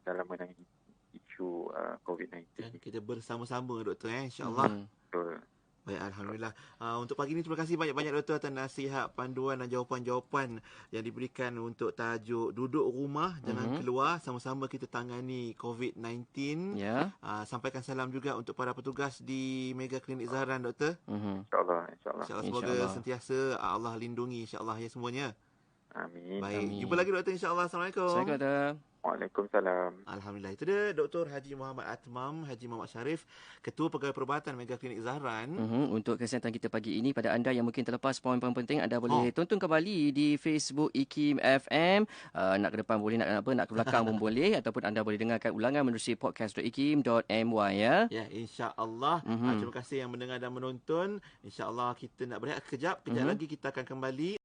dalam menangani isu COVID-19. Dan kita bersama-sama doktor insya-Allah. Betul. Baik, Alhamdulillah. Untuk pagi ini terima kasih banyak-banyak Doktor atas nasihat, panduan dan jawapan-jawapan yang diberikan untuk tajuk duduk rumah, jangan keluar, sama-sama kita tangani COVID-19. Ya. Sampaikan salam juga untuk para petugas di Mega Klinik Zahran, Doktor. InsyaAllah. InsyaAllah semoga sentiasa Allah lindungi insyaAllah ya semuanya. Amin. Baik, Amin. jumpa lagi Doktor insyaAllah. Assalamualaikum. Saya kata Waalaikumsalam. Alhamdulillah. Itu dia Dr. Haji Muhammad Atmam, Haji Muhammad Syarif, Ketua Pegawai Perubatan Mega Klinik Zahran. Untuk kesihatan kita pagi ini, pada anda yang mungkin terlepas poin-poin penting, anda boleh tonton kembali di Facebook IKIM FM. Nak ke depan boleh, nak ke belakang pun boleh, ataupun anda boleh dengarkan ulangan menerusi podcast.ikim.my ya. Ya, insya-Allah. Terima kasih yang mendengar dan menonton. Insya-Allah kita nak berehat kejap lagi kita akan kembali.